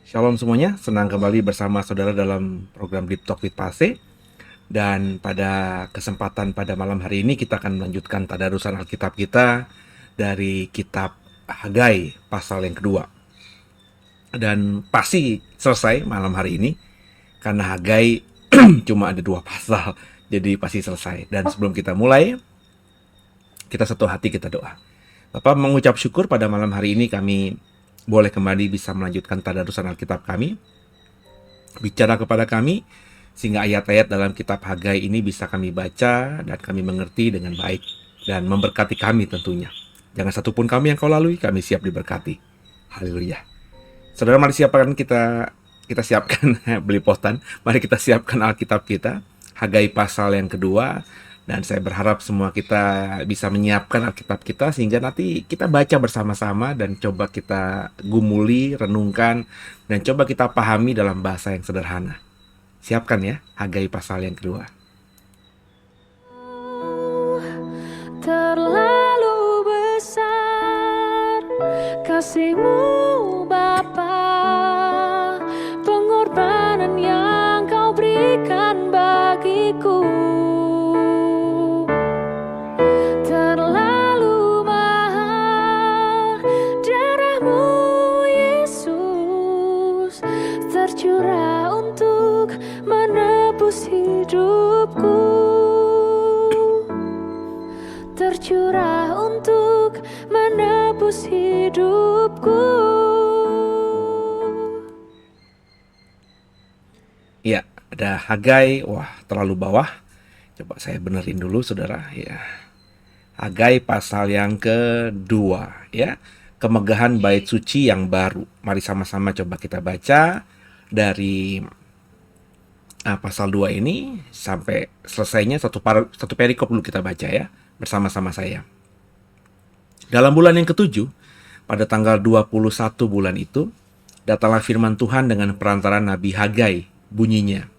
Shalom semuanya, senang kembali bersama saudara dalam program Deep Talk with Pase. Dan pada kesempatan pada malam hari ini kita akan melanjutkan tadarusan Alkitab kita dari kitab Hagai pasal yang kedua. Dan pasti selesai malam hari ini, karena Hagai cuma ada 2 pasal, jadi pasti selesai. Dan sebelum kita mulai, kita satu hati kita doa. Bapak mengucap syukur pada malam hari ini kami boleh kembali bisa melanjutkan tadarusan Alkitab kami. Bicara kepada kami, sehingga ayat-ayat dalam kitab Hagai ini bisa kami baca dan kami mengerti dengan baik. Dan memberkati kami tentunya. Jangan satupun kami yang kau lalui, kami siap diberkati. Haleluya. Saudara, mari kita siapkan beli postan. Mari kita siapkan Alkitab kita. Hagai pasal yang kedua. Dan saya berharap semua kita bisa menyiapkan Alkitab kita sehingga nanti kita baca bersama-sama dan coba kita gumuli, renungkan, dan coba kita pahami dalam bahasa yang sederhana. Siapkan ya, Hagai pasal yang kedua. Terlalu besar kasih-Mu Bapa, pengorbanan yang Kau berikan bagiku. Terlalu mahal darah-Mu Yesus tercurah untuk menebus hidupku. Tercurah untuk menebus hidupku. Ya, ada Hagai, wah terlalu bawah. Coba saya benerin dulu saudara ya. Hagai pasal yang kedua ya. Kemegahan bait suci yang baru. Mari sama-sama coba kita baca dari pasal 2 ini sampai selesainya satu perikop dulu kita baca ya bersama-sama saya. Dalam bulan yang ke-7, pada tanggal 21 bulan itu, datanglah firman Tuhan dengan perantaran Nabi Hagai, bunyinya.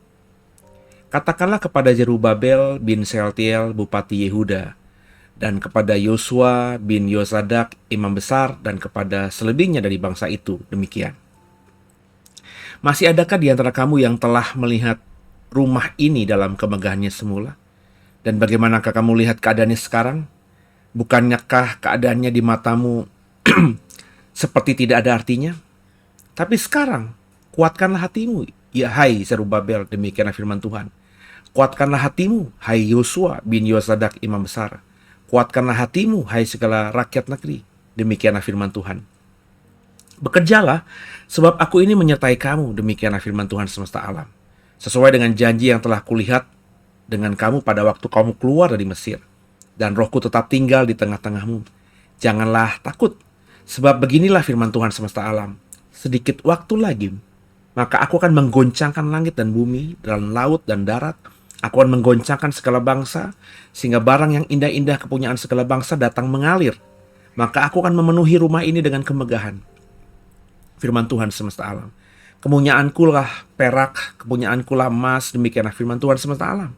Katakanlah kepada Zerubabel bin Sealtiel, Bupati Yehuda, dan kepada Yosua bin Yosadak, Imam Besar, dan kepada selebihnya dari bangsa itu, demikian. Masih adakah di antara kamu yang telah melihat rumah ini dalam kemegahannya semula? Dan bagaimanakah kamu lihat keadaannya sekarang? Bukannyakah keadaannya di matamu seperti tidak ada artinya? Tapi sekarang, kuatkanlah hatimu, ya hai Zerubabel, demikianlah firman Tuhan. Kuatkanlah hatimu, hai Yosua bin Yosadak, Imam Besar. Kuatkanlah hatimu, hai segala rakyat negeri, demikianlah firman Tuhan. Bekerjalah, sebab aku ini menyertai kamu, demikianlah firman Tuhan semesta alam. Sesuai dengan janji yang telah kulihat dengan kamu pada waktu kamu keluar dari Mesir. Dan rohku tetap tinggal di tengah-tengahmu. Janganlah takut, sebab beginilah firman Tuhan semesta alam. Sedikit waktu lagi, maka aku akan menggoncangkan langit dan bumi, dan laut dan darat. Aku akan menggoncangkan segala bangsa, sehingga barang yang indah-indah kepunyaan segala bangsa datang mengalir. Maka aku akan memenuhi rumah ini dengan kemegahan. Firman Tuhan semesta alam. Kepunyaanku lah perak, kepunyaanku lah emas, demikianlah firman Tuhan semesta alam.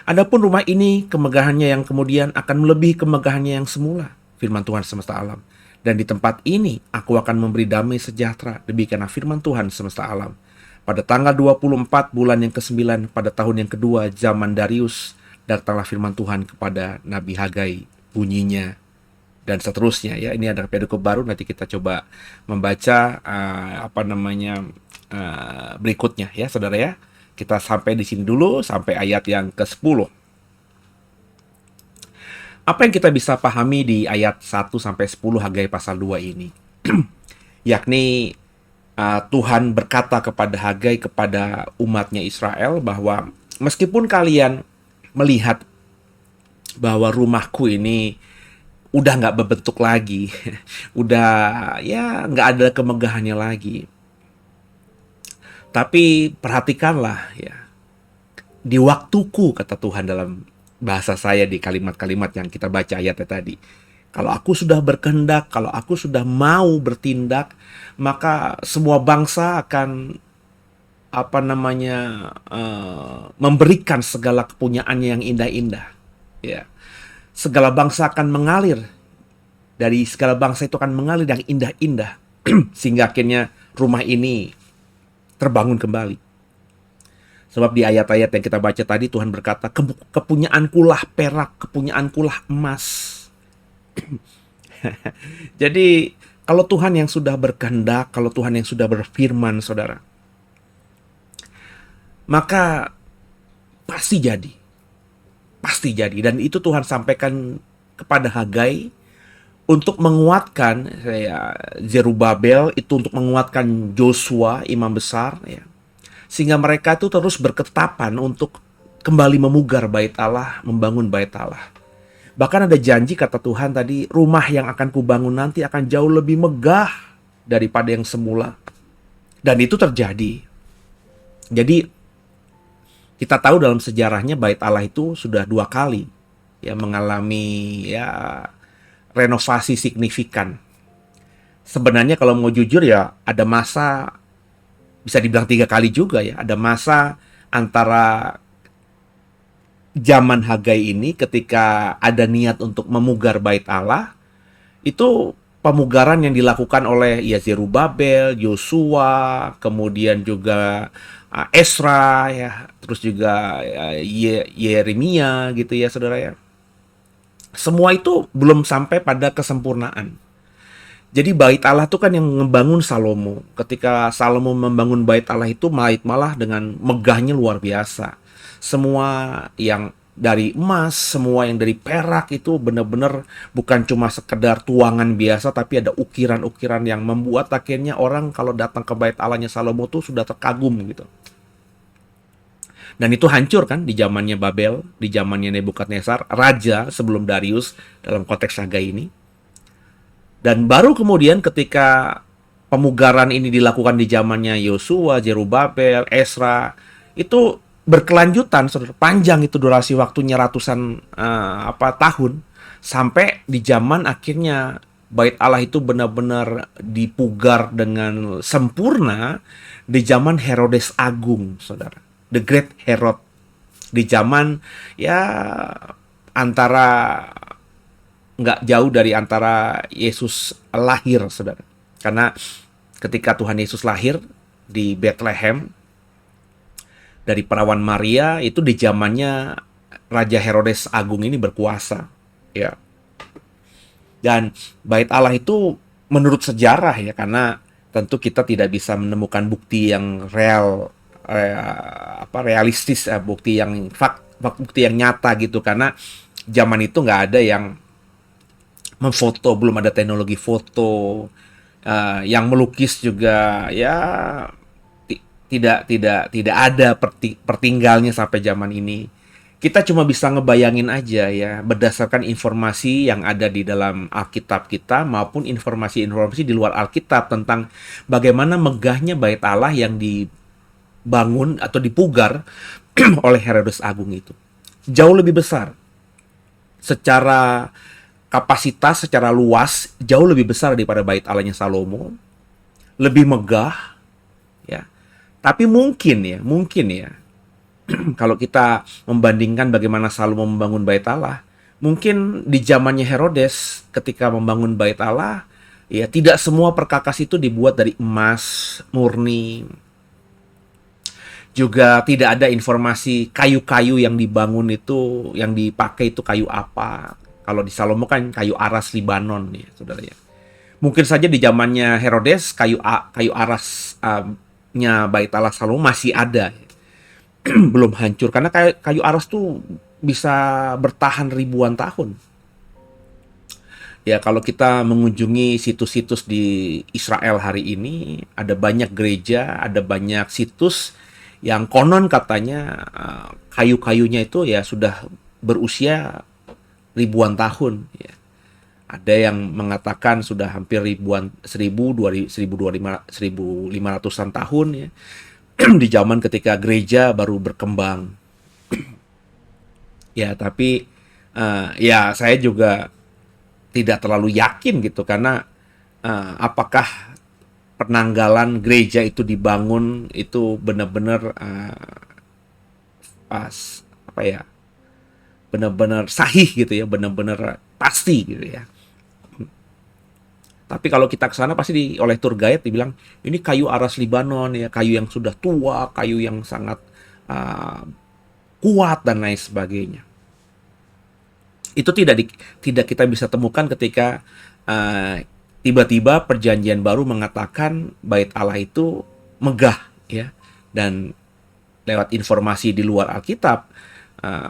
Adapun rumah ini, kemegahannya yang kemudian akan melebihi kemegahannya yang semula, firman Tuhan semesta alam. Dan di tempat ini, aku akan memberi damai sejahtera, demikianlah firman Tuhan semesta alam. Pada tanggal 24 bulan yang ke-9 pada tahun yang kedua zaman Darius, datanglah firman Tuhan kepada Nabi Hagai, bunyinya, dan seterusnya ya. Ini ada perikop baru, nanti kita coba membaca berikutnya ya saudara ya. Kita sampai di sini dulu sampai ayat yang ke-10. Apa yang kita bisa pahami di ayat 1 sampai 10 Hagai pasal 2 ini? Yakni Tuhan berkata kepada Hagai, kepada umatnya Israel, bahwa meskipun kalian melihat bahwa rumahku ini udah nggak berbentuk lagi, udah ya nggak ada kemegahannya lagi. Tapi perhatikanlah ya, di waktuku kata Tuhan dalam bahasa saya di kalimat-kalimat yang kita baca ayatnya tadi. Kalau aku sudah berkehendak, kalau aku sudah mau bertindak, maka semua bangsa akan memberikan segala kepunyaannya yang indah-indah. Ya, segala bangsa akan mengalir, dari segala bangsa itu akan mengalir yang indah-indah sehingga akhirnya rumah ini terbangun kembali. Sebab di ayat-ayat yang kita baca tadi Tuhan berkata, kepunyaankulah perak, kepunyaankulah emas. Jadi kalau Tuhan yang sudah berkehendak, kalau Tuhan yang sudah berfirman, saudara, maka pasti jadi. Pasti jadi. Dan itu Tuhan sampaikan kepada Hagai untuk menguatkan Zerubabel, itu untuk menguatkan Joshua, imam besar, ya. Sehingga mereka itu terus berketapan untuk kembali memugar bait Allah, membangun bait Allah. Bahkan ada janji kata Tuhan tadi, rumah yang akan kubangun nanti akan jauh lebih megah daripada yang semula. Dan itu terjadi. Jadi kita tahu dalam sejarahnya bait Allah itu sudah 2 kali ya mengalami ya renovasi signifikan. Sebenarnya kalau mau jujur ya ada masa, bisa dibilang 3 kali juga ya. Ada masa antara zaman Hagai ini ketika ada niat untuk memugar bait Allah, itu pemugaran yang dilakukan oleh Zerubabel, Yosua, kemudian juga Esra ya, terus juga Yeremia gitu ya saudara ya. Semua itu belum sampai pada kesempurnaan. Jadi bait Allah itu kan yang membangun Salomo. Ketika Salomo membangun bait Allah itu malah dengan megahnya luar biasa. Semua yang dari emas, semua yang dari perak itu benar-benar bukan cuma sekedar tuangan biasa, tapi ada ukiran-ukiran yang membuat akhirnya orang kalau datang ke bait Allahnya Salomo tuh sudah terkagum gitu. Dan itu hancur kan di zamannya Babel, di zamannya Nebukadnezar, raja sebelum Darius dalam konteks Hagai ini. Dan baru kemudian ketika pemugaran ini dilakukan di zamannya Yosua, Zerubabel, Esra, itu berkelanjutan, panjang itu durasi waktunya ratusan tahun, sampai di zaman akhirnya bait Allah itu benar-benar dipugar dengan sempurna di zaman Herodes Agung, saudara, The Great Herod, di zaman ya antara nggak jauh dari antara Yesus lahir, saudara, karena ketika Tuhan Yesus lahir di Bethlehem dari perawan Maria, itu di zamannya Raja Herodes Agung ini berkuasa, ya. Dan bait Allah itu menurut sejarah ya, karena tentu kita tidak bisa menemukan bukti yang realistis, bukti yang bukti yang nyata gitu, karena zaman itu nggak ada yang memfoto, belum ada teknologi foto, yang melukis juga ya tidak ada pertinggalnya sampai zaman ini. Kita cuma bisa ngebayangin aja ya, berdasarkan informasi yang ada di dalam Alkitab kita maupun informasi-informasi di luar Alkitab tentang bagaimana megahnya bait Allah yang dibangun atau dipugar oleh Herodes Agung itu. Jauh lebih besar. Secara kapasitas, secara luas, jauh lebih besar daripada bait Allahnya Salomo. Lebih megah, ya. Tapi mungkin ya, kalau kita membandingkan bagaimana Salomo membangun bait Allah, mungkin di zamannya Herodes ketika membangun bait Allah, ya tidak semua perkakas itu dibuat dari emas murni. Juga tidak ada informasi kayu-kayu yang dibangun itu, yang dipakai itu kayu apa. Kalau di Salomo kan kayu aras Libanon ya, saudara ya. Mungkin saja di zamannya Herodes kayu aras nya bait Allah Salomo masih ada, belum hancur, karena kayu aras tuh bisa bertahan ribuan tahun. Ya kalau kita mengunjungi situs-situs di Israel hari ini, ada banyak gereja, ada banyak situs yang konon katanya kayu-kayunya itu ya sudah berusia ribuan tahun. Ya. Ada yang mengatakan sudah hampir ribuan, 1500-an tahun ya, di zaman ketika gereja baru berkembang. Ya, tapi ya saya juga tidak terlalu yakin gitu, karena apakah penanggalan gereja itu dibangun itu benar-benar apa ya, benar-benar sahih gitu ya, benar-benar pasti gitu ya. Tapi kalau kita ke sana pasti oleh tour guide dibilang ini kayu aras Libanon ya, kayu yang sudah tua, kayu yang sangat uh, kuat dan lain sebagainya. Itu tidak kita bisa temukan ketika uh, tiba-tiba perjanjian baru mengatakan bait Allah itu megah ya, dan lewat informasi di luar Alkitab,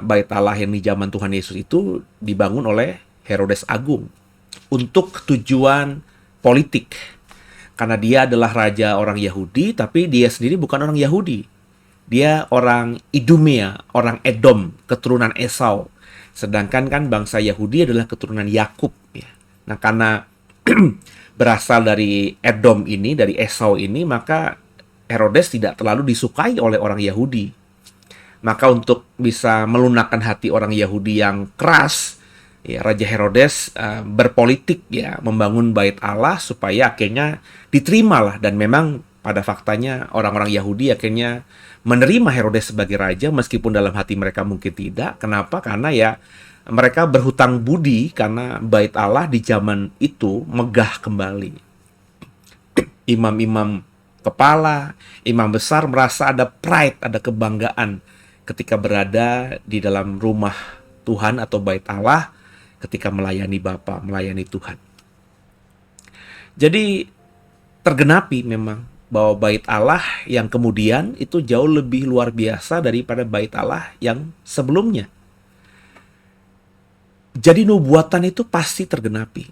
bait Allah yang di zaman Tuhan Yesus itu dibangun oleh Herodes Agung untuk tujuan politik. Karena dia adalah raja orang Yahudi, tapi dia sendiri bukan orang Yahudi. Dia orang Idumea, orang Edom, keturunan Esau. Sedangkan kan bangsa Yahudi adalah keturunan Yakub ya. Nah, karena berasal dari Edom ini, dari Esau ini, maka Herodes tidak terlalu disukai oleh orang Yahudi. Maka untuk bisa melunakkan hati orang Yahudi yang keras, ya, Raja Herodes berpolitik ya, membangun bait Allah supaya akhirnya diterimalah. Dan memang pada faktanya orang-orang Yahudi akhirnya menerima Herodes sebagai raja, meskipun dalam hati mereka mungkin tidak. Kenapa? Karena ya mereka berhutang budi karena bait Allah di zaman itu megah kembali. Imam-imam kepala, imam besar merasa ada pride, ada kebanggaan ketika berada di dalam rumah Tuhan atau bait Allah, ketika melayani Bapa, melayani Tuhan. Jadi tergenapi memang bahwa bait Allah yang kemudian itu jauh lebih luar biasa daripada bait Allah yang sebelumnya. Jadi nubuatan itu pasti tergenapi.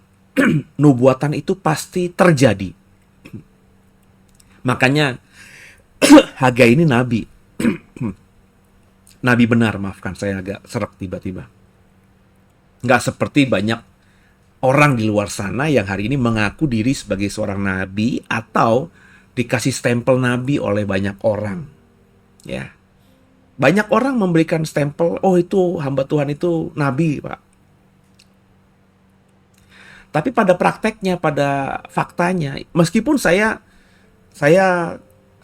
Nubuatan itu pasti terjadi. Makanya Hagai ini nabi. Nabi benar, maafkan saya agak serak tiba-tiba. Nggak seperti banyak orang di luar sana yang hari ini mengaku diri sebagai seorang nabi atau dikasih stempel nabi oleh banyak orang. Ya. Banyak orang memberikan stempel, oh itu hamba Tuhan itu nabi, Pak. Tapi pada prakteknya, pada faktanya, meskipun saya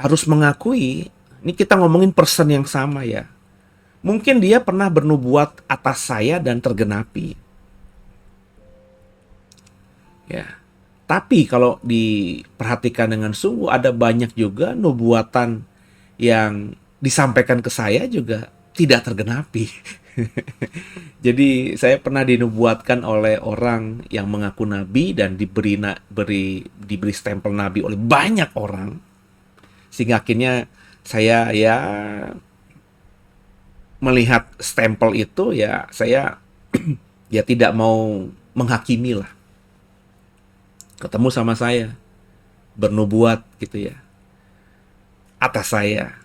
harus mengakui, ini kita ngomongin person yang sama ya. Mungkin dia pernah bernubuat atas saya dan tergenapi. Ya. Tapi kalau diperhatikan dengan sungguh, ada banyak juga nubuatan yang disampaikan ke saya juga tidak tergenapi. Jadi saya pernah dinubuatkan oleh orang yang mengaku nabi dan diberi stempel nabi oleh banyak orang, sehingga akhirnya saya ya melihat stempel itu ya saya ya tidak mau menghakimi lah. Ketemu sama saya, bernubuat gitu ya, atas saya.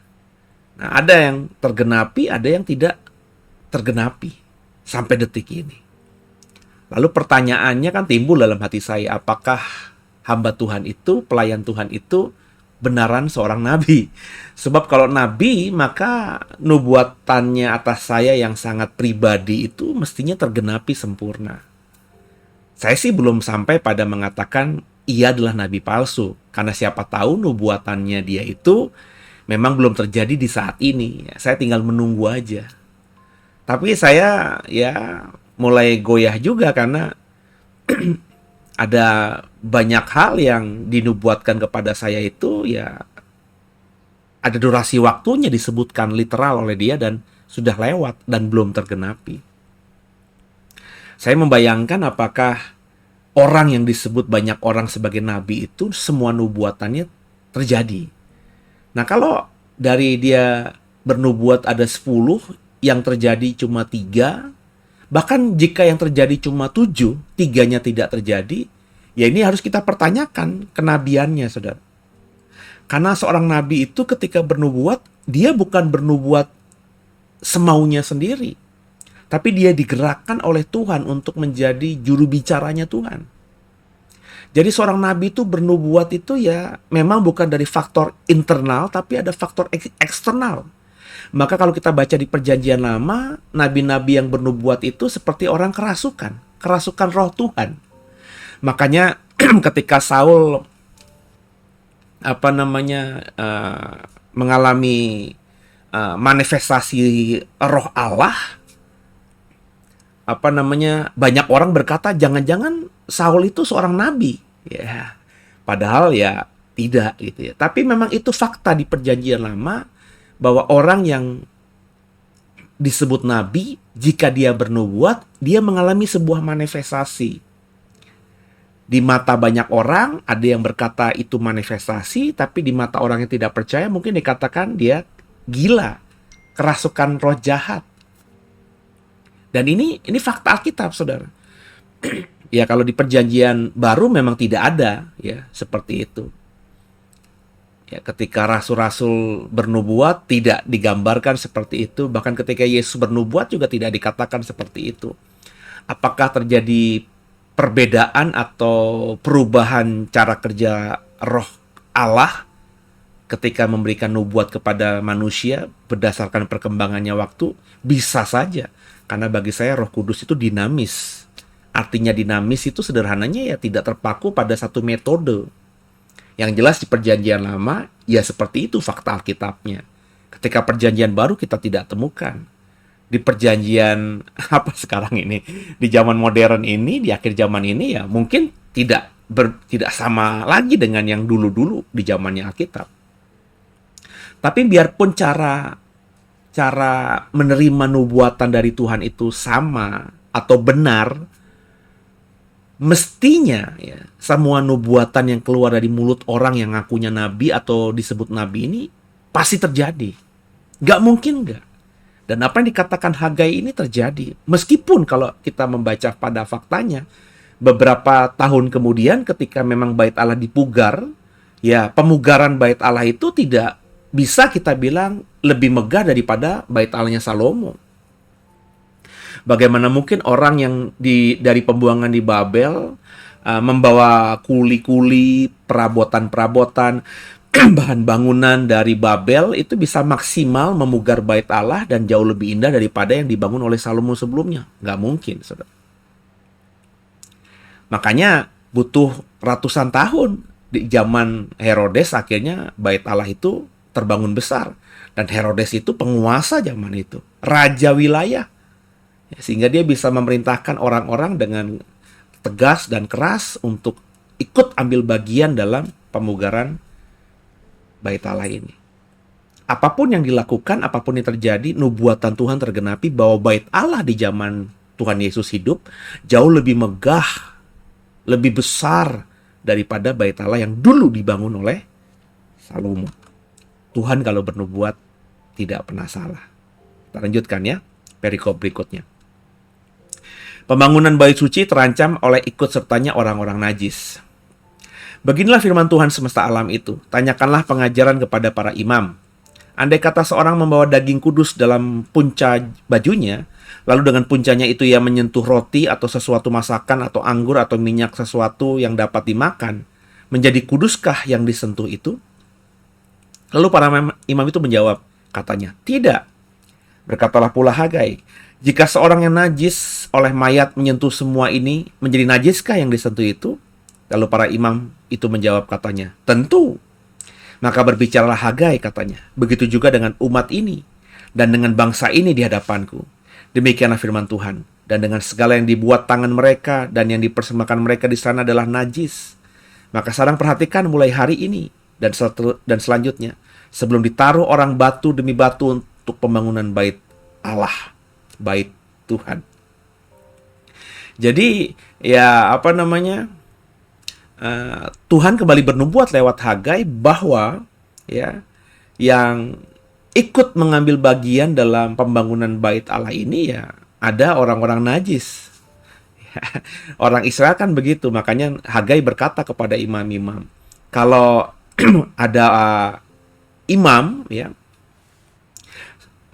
Nah, ada yang tergenapi, ada yang tidak tergenapi sampai detik ini. Lalu pertanyaannya kan timbul dalam hati saya, apakah hamba Tuhan itu, pelayan Tuhan itu benaran seorang nabi? Sebab kalau nabi, maka nubuatannya atas saya yang sangat pribadi itu mestinya tergenapi sempurna. Saya sih belum sampai pada mengatakan ia adalah nabi palsu, karena siapa tahu nubuatannya dia itu memang belum terjadi di saat ini. Saya tinggal menunggu aja. Tapi saya ya mulai goyah juga karena ada banyak hal yang dinubuatkan kepada saya itu ya ada durasi waktunya disebutkan literal oleh dia dan sudah lewat dan belum tergenapi. Saya membayangkan apakah orang yang disebut banyak orang sebagai nabi itu semua nubuatannya terjadi. Nah, kalau dari dia bernubuat ada 10, yang terjadi cuma 3, bahkan jika yang terjadi cuma 7, 3-nya tidak terjadi, ya ini harus kita pertanyakan kenabiannya, saudara. Karena seorang nabi itu ketika bernubuat, dia bukan bernubuat semaunya sendiri. tapi dia digerakkan oleh Tuhan untuk menjadi juru bicaranya Tuhan. Jadi seorang nabi itu bernubuat itu ya memang bukan dari faktor internal, tapi ada faktor eksternal. Maka kalau kita baca di Perjanjian Lama, nabi-nabi yang bernubuat itu seperti orang kerasukan roh Tuhan. Makanya ketika Saul mengalami manifestasi roh Allah, banyak orang berkata jangan-jangan Saul itu seorang nabi. Ya, padahal ya tidak gitu ya. Tapi memang itu fakta di Perjanjian Lama bahwa orang yang disebut nabi, jika dia bernubuat, dia mengalami sebuah manifestasi. Di mata banyak orang, ada yang berkata itu manifestasi, tapi di mata orang yang tidak percaya mungkin dikatakan dia gila, kerasukan roh jahat. Dan ini fakta Alkitab, saudara. Ya kalau di Perjanjian Baru memang tidak ada ya seperti itu. Ya, ketika rasul-rasul bernubuat tidak digambarkan seperti itu, bahkan ketika Yesus bernubuat juga tidak dikatakan seperti itu. Apakah terjadi perbedaan atau perubahan cara kerja roh Allah ketika memberikan nubuat kepada manusia berdasarkan perkembangannya waktu? Bisa saja, karena bagi saya Roh Kudus itu dinamis. Artinya dinamis itu sederhananya ya tidak terpaku pada satu metode. Yang jelas di Perjanjian Lama ya seperti itu fakta Alkitabnya. Ketika Perjanjian Baru kita tidak temukan. Di perjanjian sekarang ini, di zaman modern ini, di akhir zaman ini ya mungkin tidak sama lagi dengan yang dulu-dulu di zamannya Alkitab. Tapi biarpun cara menerima nubuatan dari Tuhan itu sama atau benar, mestinya ya semua nubuatan yang keluar dari mulut orang yang ngakunya nabi atau disebut nabi ini pasti terjadi. Nggak mungkin nggak. Dan apa yang dikatakan Hagai ini terjadi. Meskipun kalau kita membaca pada faktanya, beberapa tahun kemudian ketika memang bait Allah dipugar, ya pemugaran bait Allah itu tidak bisa kita bilang lebih megah daripada bait Allahnya Salomo. Bagaimana mungkin orang yang dari pembuangan di Babel membawa kuli-kuli, perabotan-perabotan, bahan bangunan dari Babel itu bisa maksimal memugar bait Allah dan jauh lebih indah daripada yang dibangun oleh Salomo sebelumnya. Nggak mungkin, saudara. Makanya butuh ratusan tahun. Di zaman Herodes akhirnya bait Allah itu terbangun besar. Dan Herodes itu penguasa zaman itu. Raja wilayah. Sehingga dia bisa memerintahkan orang-orang dengan tegas dan keras untuk ikut ambil bagian dalam pemugaran bait Allah ini. Apapun yang dilakukan, apapun yang terjadi, nubuatan Tuhan tergenapi bahwa bait Allah di zaman Tuhan Yesus hidup jauh lebih megah, lebih besar daripada bait Allah yang dulu dibangun oleh Salomo. Tuhan kalau bernubuat tidak pernah salah. Kita lanjutkan ya, perikop berikutnya. Pembangunan bait suci terancam oleh ikut sertanya orang-orang najis. Beginilah firman Tuhan semesta alam itu. Tanyakanlah pengajaran kepada para imam. Andai kata seorang membawa daging kudus dalam punca bajunya, lalu dengan puncanya itu ia menyentuh roti atau sesuatu masakan atau anggur atau minyak sesuatu yang dapat dimakan, menjadi kuduskah yang disentuh itu? Lalu para imam itu menjawab, katanya, tidak. Berkatalah pula Hagai, jika seorang yang najis oleh mayat menyentuh semua ini, menjadi najiskah yang disentuh itu? Lalu para imam itu menjawab katanya, tentu. Maka berbicaralah Hagai katanya, begitu juga dengan umat ini dan dengan bangsa ini di hadapanku. Demikianlah firman Tuhan. Dan dengan segala yang dibuat tangan mereka dan yang dipersembahkan mereka di sana adalah najis. Maka sekarang perhatikan mulai hari ini dan selanjutnya, sebelum ditaruh orang batu demi batu untuk pembangunan bait Allah, bait Tuhan. Jadi ya Tuhan kembali bernubuat lewat Hagai bahwa ya yang ikut mengambil bagian dalam pembangunan bait Allah ini ya ada orang-orang najis. Orang Israel kan begitu, makanya Hagai berkata kepada imam-imam, kalau ada imam ya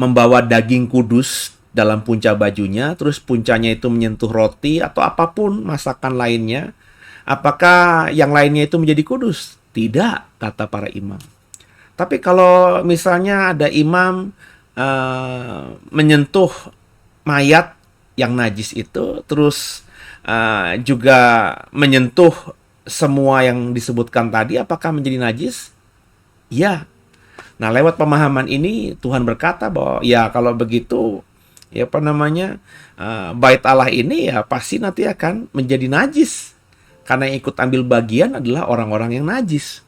membawa daging kudus dalam punca bajunya, terus puncanya itu menyentuh roti atau apapun masakan lainnya, apakah yang lainnya itu menjadi kudus? Tidak, kata para imam. Tapi kalau misalnya ada imam menyentuh mayat yang najis itu, terus juga menyentuh semua yang disebutkan tadi, apakah menjadi najis? Ya. Nah, lewat pemahaman ini Tuhan berkata bahwa ya kalau begitu, ya apa namanya, bait Allah ini ya pasti nanti akan menjadi najis. Karena yang ikut ambil bagian adalah orang-orang yang najis.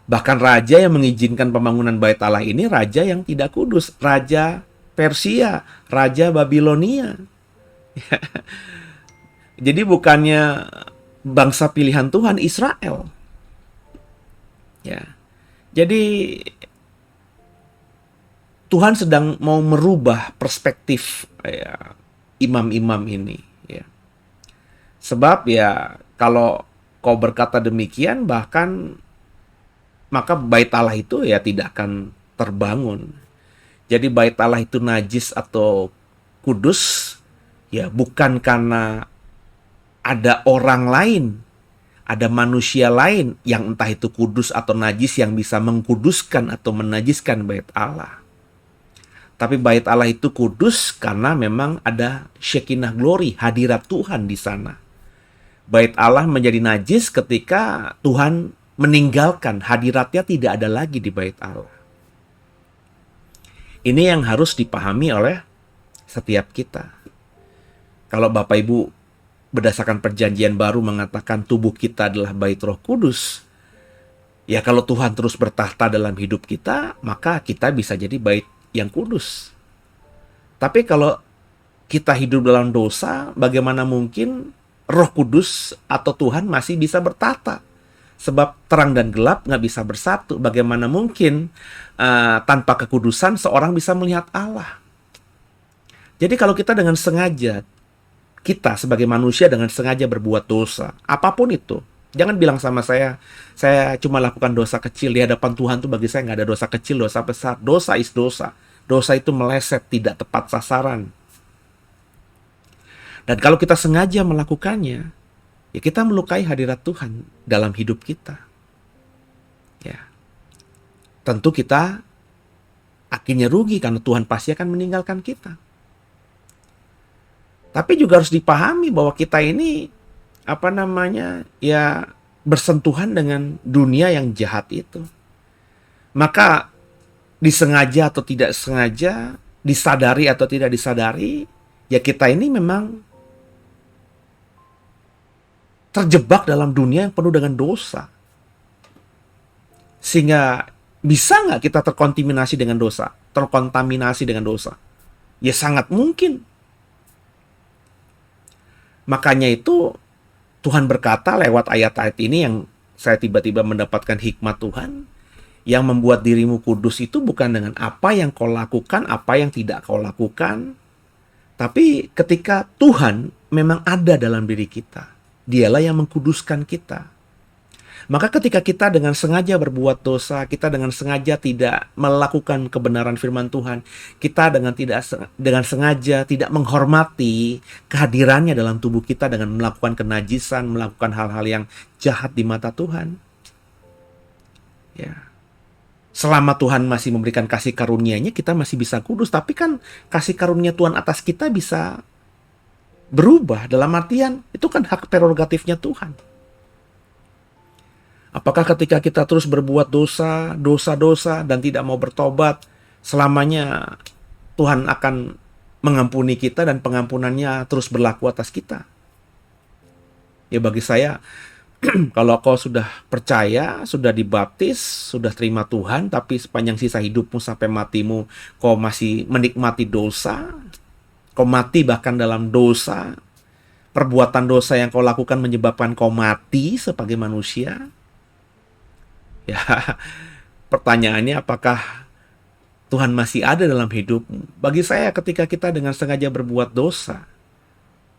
Bahkan raja yang mengizinkan pembangunan bait Allah ini raja yang tidak kudus, raja Persia, raja Babilonia. Jadi bukannya bangsa pilihan Tuhan Israel. Ya. Jadi Tuhan sedang mau merubah perspektif ya, imam-imam ini. Ya. Sebab ya kalau kau berkata demikian, bahkan maka bait Allah itu ya tidak akan terbangun. Jadi bait Allah itu najis atau kudus ya bukan karena ada orang lain, ada manusia lain yang entah itu kudus atau najis yang bisa mengkuduskan atau menajiskan bait Allah. Tapi bait Allah itu kudus karena memang ada Shekinah glory, hadirat Tuhan di sana. Bait Allah menjadi najis ketika Tuhan meninggalkan, hadiratnya tidak ada lagi di bait Allah. Ini yang harus dipahami oleh setiap kita. Kalau Bapak Ibu berdasarkan perjanjian baru mengatakan tubuh kita adalah bait Roh Kudus, ya kalau Tuhan terus bertahta dalam hidup kita, maka kita bisa jadi bait yang kudus. Tapi kalau kita hidup dalam dosa, bagaimana mungkin Roh Kudus atau Tuhan masih bisa bertahta? Sebab terang dan gelap nggak bisa bersatu. Bagaimana mungkin tanpa kekudusan seorang bisa melihat Allah? Jadi kalau kita dengan sengaja, kita sebagai manusia dengan sengaja berbuat dosa, apapun itu, jangan bilang sama saya cuma lakukan dosa kecil. Di hadapan Tuhan tuh bagi saya nggak ada dosa kecil, dosa besar. Dosa is dosa. Dosa itu meleset, tidak tepat sasaran. Dan kalau kita sengaja melakukannya, ya kita melukai hadirat Tuhan dalam hidup kita. Ya. Tentu kita akhirnya rugi karena Tuhan pasti akan meninggalkan kita. Tapi juga harus dipahami bahwa kita ini ya bersentuhan dengan dunia yang jahat itu. Maka disengaja atau tidak sengaja, disadari atau tidak disadari, ya kita ini memang terjebak dalam dunia yang penuh dengan dosa. Sehingga bisa nggak kita terkontaminasi dengan dosa? Terkontaminasi dengan dosa? Ya sangat mungkin. Makanya itu Tuhan berkata lewat ayat-ayat ini yang saya tiba-tiba mendapatkan hikmat Tuhan. Yang membuat dirimu kudus itu bukan dengan apa yang kau lakukan, apa yang tidak kau lakukan. Tapi ketika Tuhan memang ada dalam diri kita. Dialah yang mengkuduskan kita. Maka ketika kita dengan sengaja berbuat dosa, kita dengan sengaja tidak melakukan kebenaran firman Tuhan, kita dengan sengaja tidak menghormati kehadirannya dalam tubuh kita dengan melakukan kenajisan, melakukan hal-hal yang jahat di mata Tuhan. Ya. Selama Tuhan masih memberikan kasih karunia-Nya, kita masih bisa kudus. Tapi kan kasih karunia Tuhan atas kita bisa berubah. Dalam artian, itu kan hak prerogatifnya Tuhan. Apakah ketika kita terus berbuat dosa, dan tidak mau bertobat, selamanya Tuhan akan mengampuni kita dan pengampunannya terus berlaku atas kita? Ya bagi saya, kalau kau sudah percaya, sudah dibaptis, sudah terima Tuhan, tapi sepanjang sisa hidupmu sampai matimu, kau masih menikmati dosa, kau mati bahkan dalam dosa, perbuatan dosa yang kau lakukan menyebabkan kau mati sebagai manusia, ya pertanyaannya apakah Tuhan masih ada dalam hidupmu? Bagi saya ketika kita dengan sengaja berbuat dosa,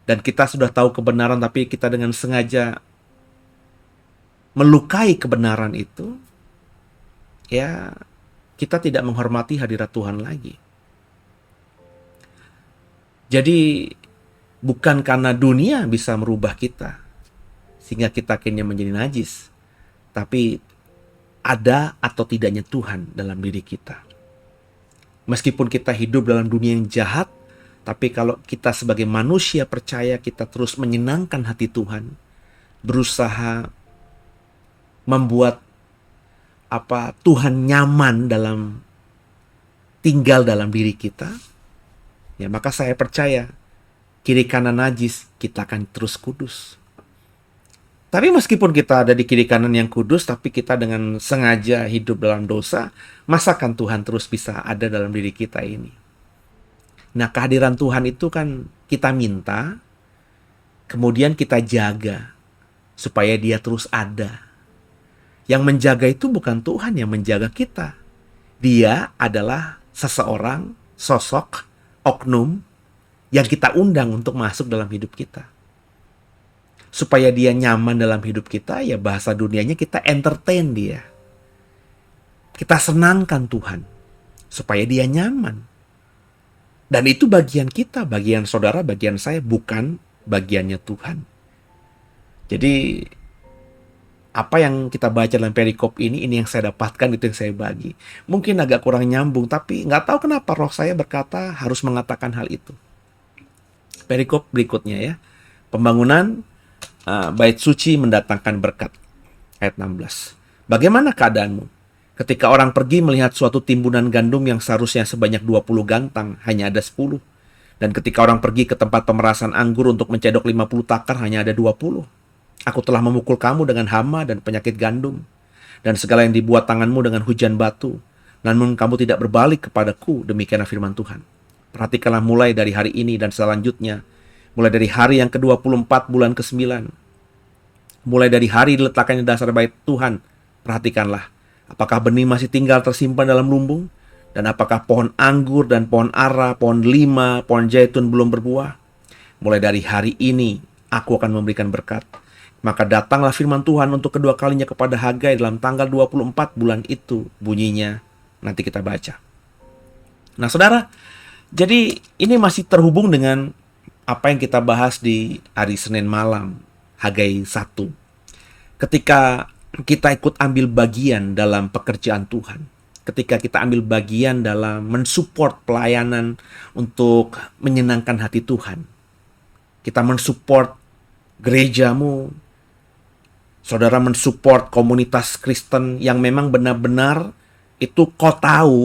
dan kita sudah tahu kebenaran tapi kita dengan sengaja melukai kebenaran itu, ya kita tidak menghormati hadirat Tuhan lagi. Jadi bukan karena dunia bisa merubah kita sehingga kita akhirnya menjadi najis, tapi ada atau tidaknya Tuhan dalam diri kita. Meskipun kita hidup dalam dunia yang jahat, tapi kalau kita sebagai manusia percaya, kita terus menyenangkan hati Tuhan, berusaha membuat Tuhan nyaman dalam tinggal dalam diri kita, ya maka saya percaya kiri kanan najis, kita akan terus kudus. Tapi meskipun kita ada di kiri kanan yang kudus, tapi kita dengan sengaja hidup dalam dosa, masakan Tuhan terus bisa ada dalam diri kita ini? Nah, kehadiran Tuhan itu kan kita minta, kemudian kita jaga, supaya dia terus ada. Yang menjaga itu bukan Tuhan yang menjaga kita. Dia adalah seseorang, sosok, oknum, yang kita undang untuk masuk dalam hidup kita. Supaya dia nyaman dalam hidup kita, ya bahasa dunianya kita entertain dia. Kita senangkan Tuhan, supaya dia nyaman. Dan itu bagian kita, bagian saudara, bagian saya, bukan bagiannya Tuhan. Jadi, apa yang kita baca dalam perikop ini yang saya dapatkan, itu yang saya bagi. Mungkin agak kurang nyambung, tapi nggak tahu kenapa roh saya berkata harus mengatakan hal itu. Perikop berikutnya ya. Pembangunan bait suci mendatangkan berkat. Ayat 16. Bagaimana keadaanmu? Ketika orang pergi melihat suatu timbunan gandum yang seharusnya sebanyak 20 gantang, hanya ada 10. Dan ketika orang pergi ke tempat pemerasan anggur untuk mencedok 50 takar, hanya ada 20. Aku telah memukul kamu dengan hama dan penyakit gandum, dan segala yang dibuat tanganmu dengan hujan batu. Namun kamu tidak berbalik kepadaku, demikianlah firman Tuhan. Perhatikanlah mulai dari hari ini dan selanjutnya, mulai dari hari yang ke-24 bulan ke-9, mulai dari hari diletakkannya dasar bait Tuhan, perhatikanlah, apakah benih masih tinggal tersimpan dalam lumbung, dan apakah pohon anggur dan pohon ara, pohon delima, pohon zaitun belum berbuah. Mulai dari hari ini, aku akan memberikan berkat. Maka datanglah firman Tuhan untuk kedua kalinya kepada Hagai dalam tanggal 24 bulan itu. Bunyinya, nanti kita baca. Nah saudara, jadi ini masih terhubung dengan apa yang kita bahas di hari Senin malam, Hagai 1. Ketika kita ikut ambil bagian dalam pekerjaan Tuhan, ketika kita ambil bagian dalam mensupport pelayanan untuk menyenangkan hati Tuhan, kita mensupport gerejamu, saudara mensupport komunitas Kristen yang memang benar-benar itu kau tahu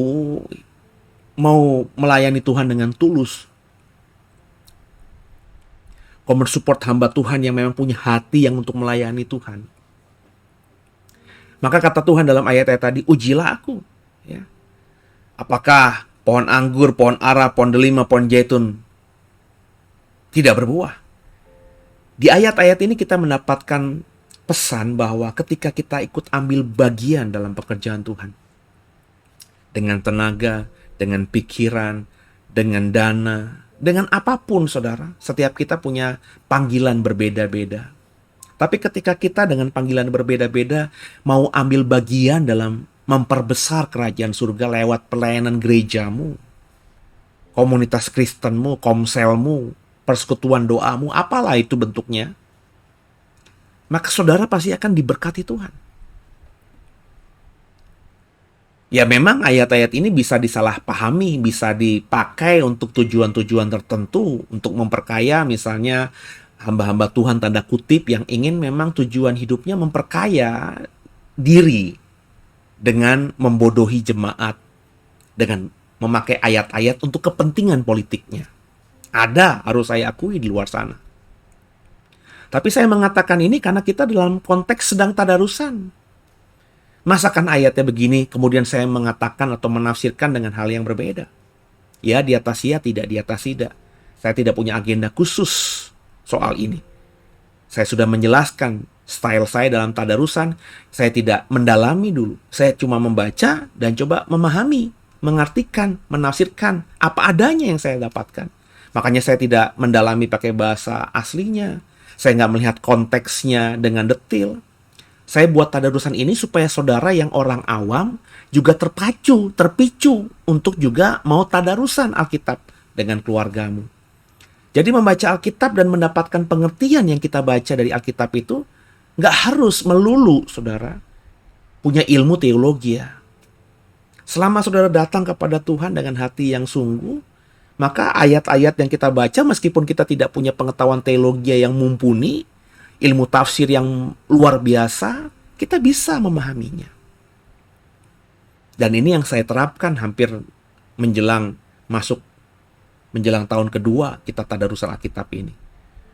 mau melayani Tuhan dengan tulus. Kau mensupport hamba Tuhan yang memang punya hati yang untuk melayani Tuhan. Maka kata Tuhan dalam ayat-ayat tadi, ujilah aku. Ya. Apakah pohon anggur, pohon ara, pohon delima, pohon zaitun tidak berbuah? Di ayat-ayat ini kita mendapatkan pesan bahwa ketika kita ikut ambil bagian dalam pekerjaan Tuhan, dengan tenaga, dengan pikiran, dengan dana, dengan apapun saudara, setiap kita punya panggilan berbeda-beda. Tapi ketika kita dengan panggilan berbeda-beda mau ambil bagian dalam memperbesar kerajaan surga lewat pelayanan gerejamu, komunitas Kristenmu, komselmu, persekutuan doamu, apalah itu bentuknya, maka saudara pasti akan diberkati Tuhan. Ya memang ayat-ayat ini bisa disalahpahami, bisa dipakai untuk tujuan-tujuan tertentu, untuk memperkaya misalnya hamba-hamba Tuhan tanda kutip yang ingin memang tujuan hidupnya memperkaya diri dengan membodohi jemaat, dengan memakai ayat-ayat untuk kepentingan politiknya. Ada, harus saya akui di luar sana. Tapi saya mengatakan ini karena kita dalam konteks sedang tadarusan. Masakan ayatnya begini, kemudian saya mengatakan atau menafsirkan dengan hal yang berbeda. Ya, di atas ya, tidak di atas tidak. Saya tidak punya agenda khusus soal ini. Saya sudah menjelaskan style saya dalam tadarusan. Saya tidak mendalami dulu. Saya cuma membaca dan coba memahami, mengartikan, menafsirkan apa adanya yang saya dapatkan. Makanya saya tidak mendalami pakai bahasa aslinya. Saya nggak melihat konteksnya dengan detail. Saya buat tadarusan ini supaya saudara yang orang awam juga terpicu untuk juga mau tadarusan Alkitab dengan keluargamu. Jadi membaca Alkitab dan mendapatkan pengertian yang kita baca dari Alkitab itu nggak harus melulu, saudara, punya ilmu teologi ya. Selama saudara datang kepada Tuhan dengan hati yang sungguh, maka ayat-ayat yang kita baca meskipun kita tidak punya pengetahuan teologi yang mumpuni, ilmu tafsir yang luar biasa, kita bisa memahaminya. Dan ini yang saya terapkan hampir menjelang tahun kedua kita tadarusan Alkitab ini.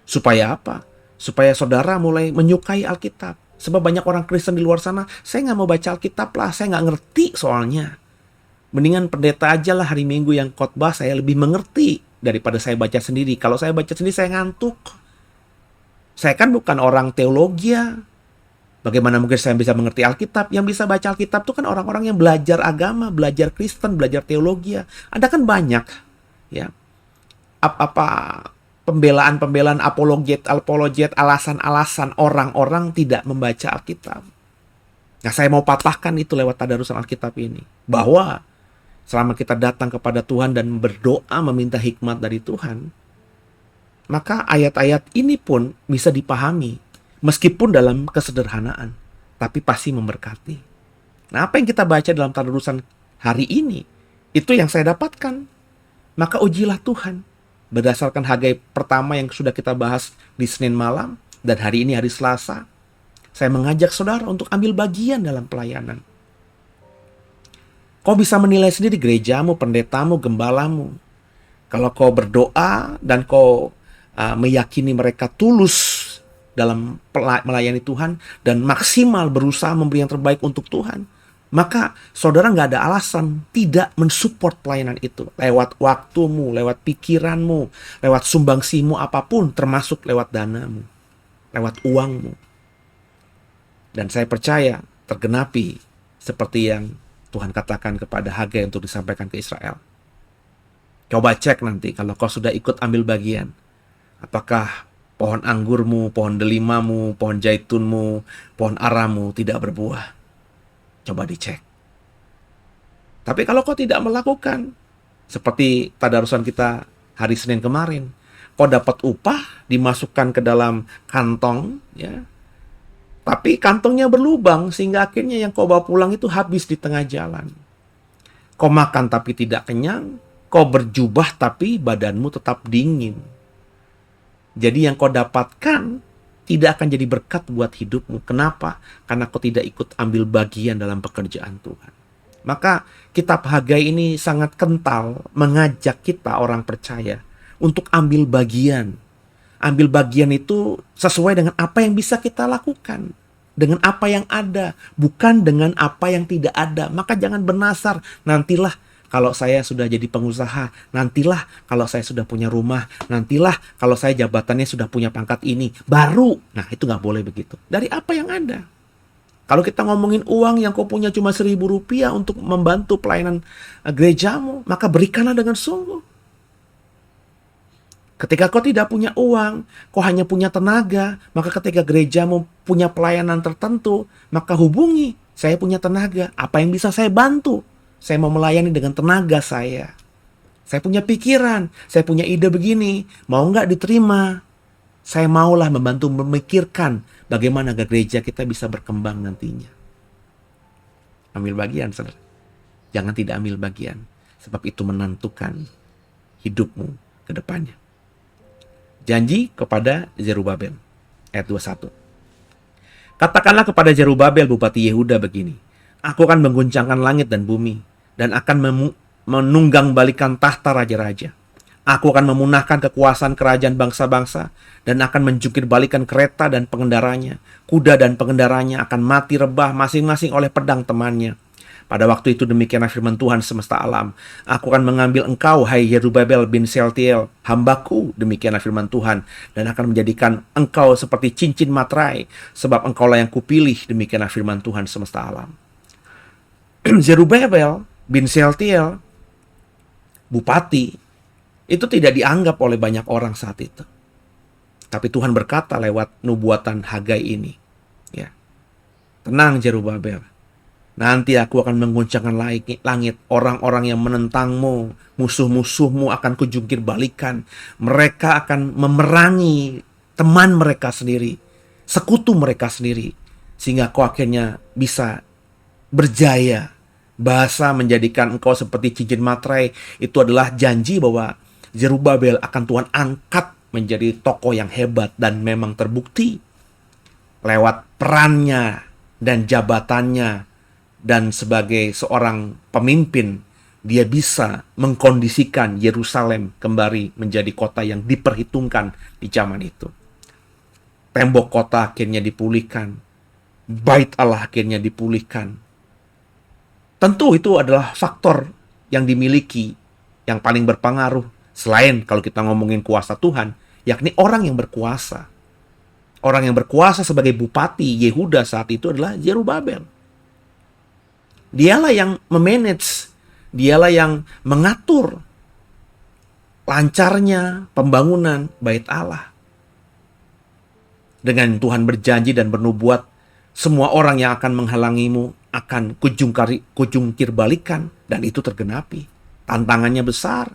Supaya apa? Supaya saudara mulai menyukai Alkitab. Sebab banyak orang Kristen di luar sana, saya nggak mau baca Alkitab lah, saya nggak ngerti soalnya. Mendingan pendeta aja lah hari Minggu yang khotbah, saya lebih mengerti daripada saya baca sendiri. Kalau saya baca sendiri saya ngantuk. Saya kan bukan orang teologi ya. Bagaimana mungkin saya bisa mengerti Alkitab? Yang bisa baca Alkitab itu kan orang-orang yang belajar agama, belajar Kristen, belajar teologi ya. Ada kan banyak ya. Pembelaan, apologet, alasan-alasan orang-orang tidak membaca Alkitab. Nah, saya mau patahkan itu lewat tadarusan Alkitab ini. Bahwa selama kita datang kepada Tuhan dan berdoa meminta hikmat dari Tuhan, maka ayat-ayat ini pun bisa dipahami. Meskipun dalam kesederhanaan, tapi pasti memberkati. Nah, apa yang kita baca dalam tadarusan hari ini, itu yang saya dapatkan. Maka ujilah Tuhan. Berdasarkan Hagai pertama yang sudah kita bahas di Senin malam, dan hari ini hari Selasa, saya mengajak saudara untuk ambil bagian dalam pelayanan. Kau bisa menilai sendiri gerejamu, pendetamu, gembalamu. Kalau kau berdoa dan kau meyakini mereka tulus dalam melayani Tuhan dan maksimal berusaha memberi yang terbaik untuk Tuhan, maka saudara nggak ada alasan tidak mensupport pelayanan itu lewat waktumu, lewat pikiranmu, lewat sumbangsimu apapun, termasuk lewat danamu, lewat uangmu. Dan saya percaya tergenapi seperti yang Tuhan katakan kepada Hagai untuk disampaikan ke Israel. Coba cek nanti kalau kau sudah ikut ambil bagian, apakah pohon anggurmu, pohon delimamu, pohon jaitunmu, pohon aramu tidak berbuah. Coba dicek. Tapi kalau kau tidak melakukan, seperti tadarusan kita hari Senin kemarin, kau dapat upah, dimasukkan ke dalam kantong, ya. Tapi kantongnya berlubang, sehingga akhirnya yang kau bawa pulang itu habis di tengah jalan. Kau makan tapi tidak kenyang, kau berjubah tapi badanmu tetap dingin. Jadi yang kau dapatkan tidak akan jadi berkat buat hidupmu. Kenapa? Karena kau tidak ikut ambil bagian dalam pekerjaan Tuhan. Maka kitab Hagai ini sangat kental mengajak kita orang percaya untuk ambil bagian. Ambil bagian itu sesuai dengan apa yang bisa kita lakukan. Dengan apa yang ada. Bukan dengan apa yang tidak ada. Maka jangan bernasar. Nantilah kalau saya sudah jadi pengusaha, nantilah kalau saya sudah punya rumah, nantilah kalau saya jabatannya sudah punya pangkat ini, baru. Nah, itu nggak boleh begitu. Dari apa yang ada. Kalau kita ngomongin uang yang kau punya cuma Rp1.000 untuk membantu pelayanan gerejamu, maka berikanlah dengan sungguh. Ketika kau tidak punya uang, kau hanya punya tenaga, maka ketika gerejamu punya pelayanan tertentu, maka hubungi. Saya punya tenaga, apa yang bisa saya bantu? Saya mau melayani dengan tenaga saya. Saya punya pikiran, saya punya ide begini. Mau nggak diterima? Saya maulah membantu memikirkan bagaimana agar gereja kita bisa berkembang nantinya. Ambil bagian, saudara. Jangan tidak ambil bagian. Sebab itu menentukan hidupmu ke depannya. Janji kepada Zerubabel. Ayat 21. Katakanlah kepada Zerubabel, Bupati Yehuda begini. Aku akan mengguncangkan langit dan bumi, dan akan menunggang balikan tahta raja-raja. Aku akan memunahkan kekuasaan kerajaan bangsa-bangsa, dan akan menjungkir balikan kereta dan pengendaranya. Kuda dan pengendaranya akan mati rebah masing-masing oleh pedang temannya. Pada waktu itu demikianlah firman Tuhan semesta alam. Aku akan mengambil engkau, hai Zerubabel bin Sealtiel, hambaku, demikianlah firman Tuhan, dan akan menjadikan engkau seperti cincin materai, sebab engkaulah yang kupilih, demikianlah firman Tuhan semesta alam. Zerubabel bin Sealtiel, bupati, itu tidak dianggap oleh banyak orang saat itu. Tapi Tuhan berkata lewat nubuatan Hagai ini, ya, tenang Zerubabel, Nanti aku akan mengguncangkan langit. Orang-orang yang menentangmu, musuh-musuhmu akan kujungkir balikan. Mereka akan memerangi teman mereka sendiri, sekutu mereka sendiri. Sehingga kau akhirnya bisa berjaya. Bahasa menjadikan engkau seperti cincin materai. Itu adalah janji bahwa Zerubabel akan Tuhan angkat menjadi tokoh yang hebat. Dan memang terbukti lewat perannya dan jabatannya. Dan sebagai seorang pemimpin, dia bisa mengkondisikan Yerusalem kembali menjadi kota yang diperhitungkan di zaman itu. Tembok kota akhirnya dipulihkan. Bait Allah akhirnya dipulihkan. Tentu itu adalah faktor yang dimiliki, yang paling berpengaruh. Selain kalau kita ngomongin kuasa Tuhan, yakni orang yang berkuasa. Orang yang berkuasa sebagai bupati Yehuda saat itu adalah Zerubabel. Dialah yang memanage, dialah yang mengatur lancarnya pembangunan bait Allah. Dengan Tuhan berjanji dan bernubuat, semua orang yang akan menghalangimu akan kujungkir balikan, dan itu tergenapi. Tantangannya besar.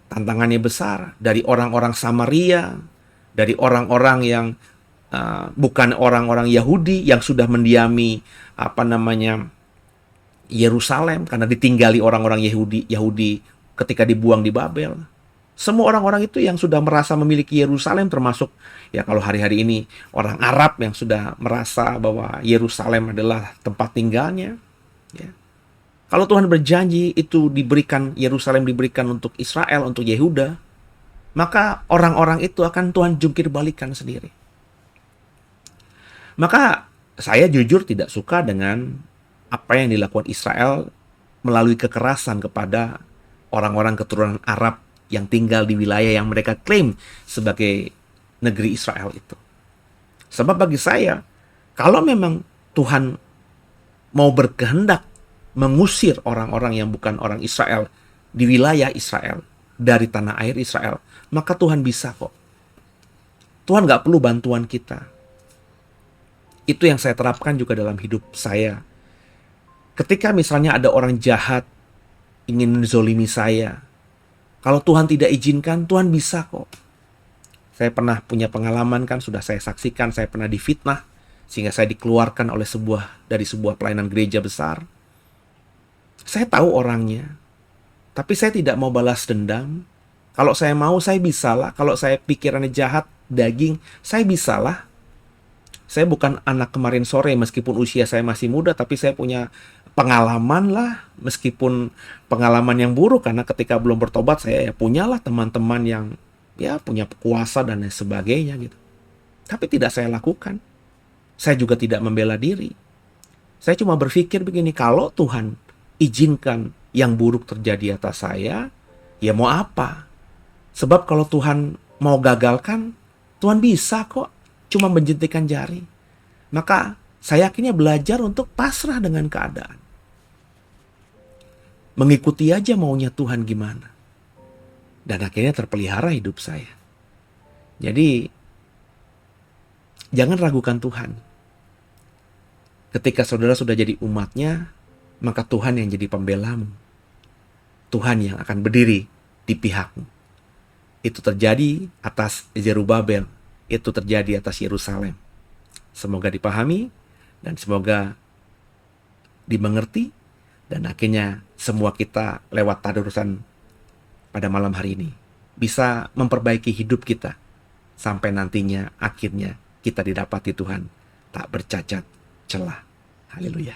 Tantangannya besar dari orang-orang Samaria, dari orang-orang yang bukan orang-orang Yahudi yang sudah mendiami Yerusalem karena ditinggali orang-orang Yahudi ketika dibuang di Babel. Semua orang-orang itu yang sudah merasa memiliki Yerusalem, termasuk ya kalau hari-hari ini orang Arab yang sudah merasa bahwa Yerusalem adalah tempat tinggalnya. Ya. Kalau Tuhan berjanji itu Yerusalem diberikan untuk Israel, untuk Yehuda, maka orang-orang itu akan Tuhan jungkir balikan sendiri. Maka saya jujur tidak suka dengan apa yang dilakukan Israel melalui kekerasan kepada orang-orang keturunan Arab yang tinggal di wilayah yang mereka klaim sebagai negeri Israel itu. Sebab bagi saya, kalau memang Tuhan mau berkehendak mengusir orang-orang yang bukan orang Israel di wilayah Israel, dari tanah air Israel, maka Tuhan bisa kok. Tuhan gak perlu bantuan kita. Itu yang saya terapkan juga dalam hidup saya. Ketika misalnya ada orang jahat ingin menzolimi saya, kalau Tuhan tidak izinkan, Tuhan bisa kok. Saya pernah punya pengalaman kan, sudah saya saksikan, saya pernah difitnah, sehingga saya dikeluarkan dari sebuah pelayanan gereja besar. Saya tahu orangnya, tapi saya tidak mau balas dendam. Kalau saya mau, saya bisalah. Kalau saya pikirannya jahat, daging, saya bisalah. Saya bukan anak kemarin sore, meskipun usia saya masih muda, tapi saya punya pengalaman lah, meskipun pengalaman yang buruk, karena ketika belum bertobat, saya punyalah teman-teman yang ya punya kuasa dan lain sebagainya gitu. Tapi tidak saya lakukan. Saya juga tidak membela diri. Saya cuma berpikir begini, kalau Tuhan izinkan yang buruk terjadi atas saya, ya mau apa? Sebab kalau Tuhan mau gagalkan, Tuhan bisa kok. Cuma menjentikan jari. Maka saya akhirnya belajar untuk pasrah dengan keadaan. Mengikuti aja maunya Tuhan gimana. Dan akhirnya terpelihara hidup saya. Jadi jangan ragukan Tuhan. Ketika saudara sudah jadi umatnya, maka Tuhan yang jadi pembelamu. Tuhan yang akan berdiri di pihakmu. Itu terjadi atas Zerubabel. Itu terjadi atas Yerusalem. Semoga dipahami dan semoga dimengerti, dan akhirnya semua kita lewat tadurusan pada malam hari ini bisa memperbaiki hidup kita sampai nantinya akhirnya kita didapati Tuhan tak bercacat celah. Haleluya.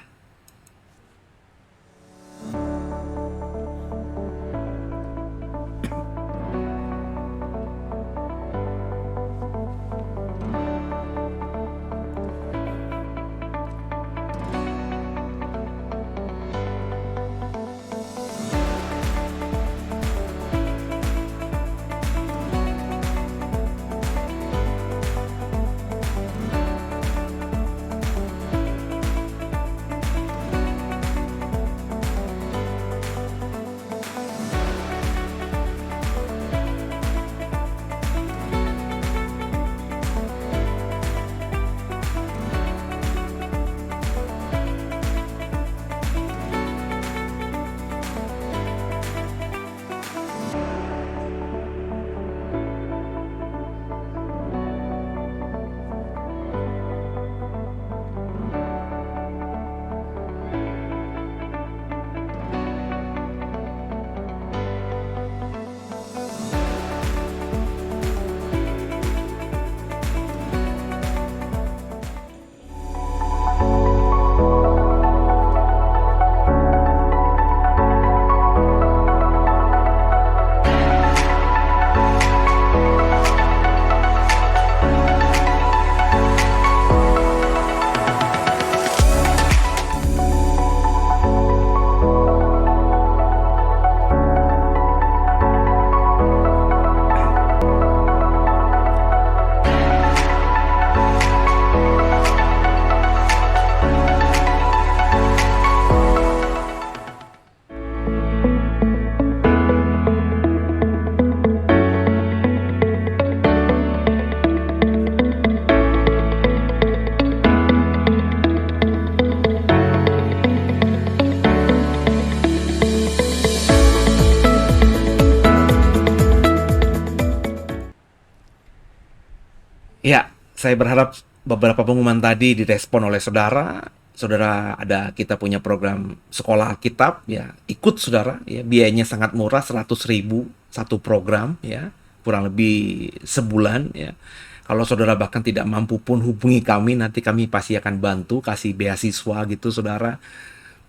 Saya berharap beberapa pengumuman tadi direspon oleh saudara. Saudara, ada kita punya program sekolah Alkitab, ya ikut saudara, ya biayanya sangat murah, 100.000 satu program, ya kurang lebih sebulan, ya. Kalau saudara bahkan tidak mampu pun hubungi kami, nanti kami pasti akan bantu kasih beasiswa gitu saudara.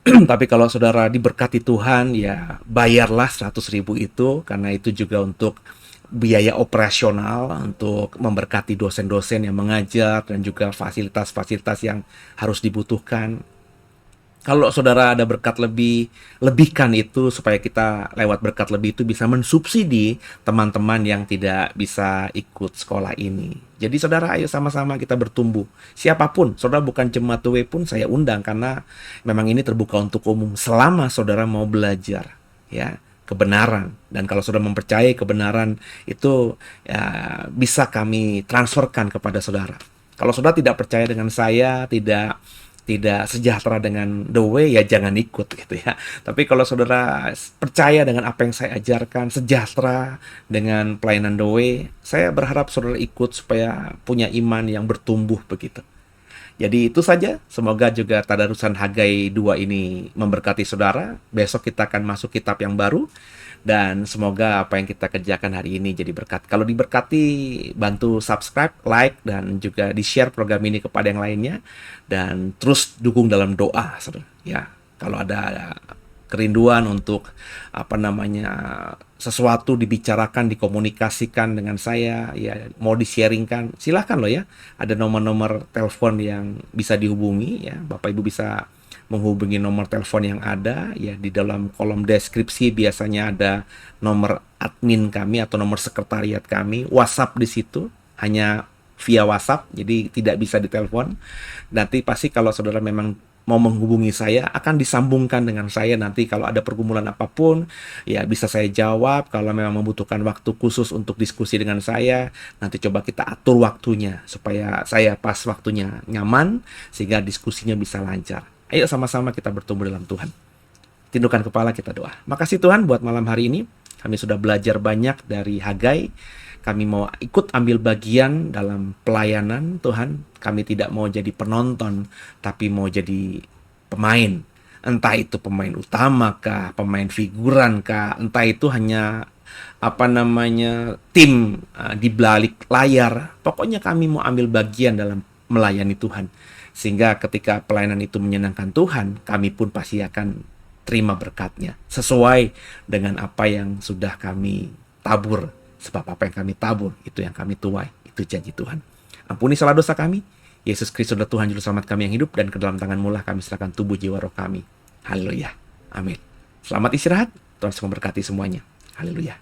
Tapi kalau saudara diberkati Tuhan, ya bayarlah 100.000 itu, karena itu juga untuk biaya operasional, untuk memberkati dosen-dosen yang mengajar, dan juga fasilitas-fasilitas yang harus dibutuhkan. Kalau saudara ada berkat lebih, lebihkan itu supaya kita lewat berkat lebih itu bisa mensubsidi teman-teman yang tidak bisa ikut sekolah ini. Jadi saudara, ayo sama-sama kita bertumbuh. Siapapun, saudara bukan jemaat The Way pun saya undang, karena memang ini terbuka untuk umum selama saudara mau belajar, ya, kebenaran. Dan kalau saudara mempercayai kebenaran itu, ya, bisa kami transferkan kepada saudara. Kalau saudara tidak percaya dengan saya, tidak sejahtera dengan The Way, ya jangan ikut gitu ya. Tapi kalau saudara percaya dengan apa yang saya ajarkan, sejahtera dengan pelayanan The Way, saya berharap saudara ikut supaya punya iman yang bertumbuh begitu. Jadi itu saja, semoga juga tadarusan Hagai 2 ini memberkati saudara. Besok kita akan masuk kitab yang baru, dan semoga apa yang kita kerjakan hari ini jadi berkat. Kalau diberkati, bantu subscribe, like, dan juga di-share program ini kepada yang lainnya. Dan terus dukung dalam doa, saudara. Ya, kalau ada kerinduan untuk sesuatu dibicarakan, dikomunikasikan dengan saya, ya mau di-sharingkan, silahkan loh ya. Ada nomor-nomor telepon yang bisa dihubungi, ya. Bapak Ibu bisa menghubungi nomor telepon yang ada, ya di dalam kolom deskripsi biasanya ada nomor admin kami atau nomor sekretariat kami. WhatsApp di situ hanya via WhatsApp, jadi tidak bisa ditelepon. Nanti pasti kalau saudara memang mau menghubungi saya, akan disambungkan dengan saya. Nanti kalau ada pergumulan apapun, ya bisa saya jawab. Kalau memang membutuhkan waktu khusus untuk diskusi dengan saya, nanti coba kita atur waktunya supaya saya pas waktunya nyaman, sehingga diskusinya bisa lancar. Ayo sama-sama kita bertumbuh dalam Tuhan. Tundukkan kepala, kita doa. Makasih Tuhan buat malam hari ini. Kami sudah belajar banyak dari Hagai. Kami mau ikut ambil bagian dalam pelayanan Tuhan. Kami tidak mau jadi penonton, tapi mau jadi pemain. Entah itu pemain utama kah, pemain figuran kah, entah itu hanya tim di balik layar. Pokoknya kami mau ambil bagian dalam melayani Tuhan. Sehingga ketika pelayanan itu menyenangkan Tuhan, kami pun pasti akan terima berkatnya. Sesuai dengan apa yang sudah kami tabur. Sebab apa yang kami tabur, itu yang kami tuai. Itu janji Tuhan. Ampuni salah dosa kami. Yesus Kristus adalah Tuhan Juru Selamat kami yang hidup, dan ke dalam tangan-Mu lah kami serahkan tubuh, jiwa, roh kami. Haleluya. Amin. Selamat istirahat. Tuhan memberkati semuanya. Haleluya.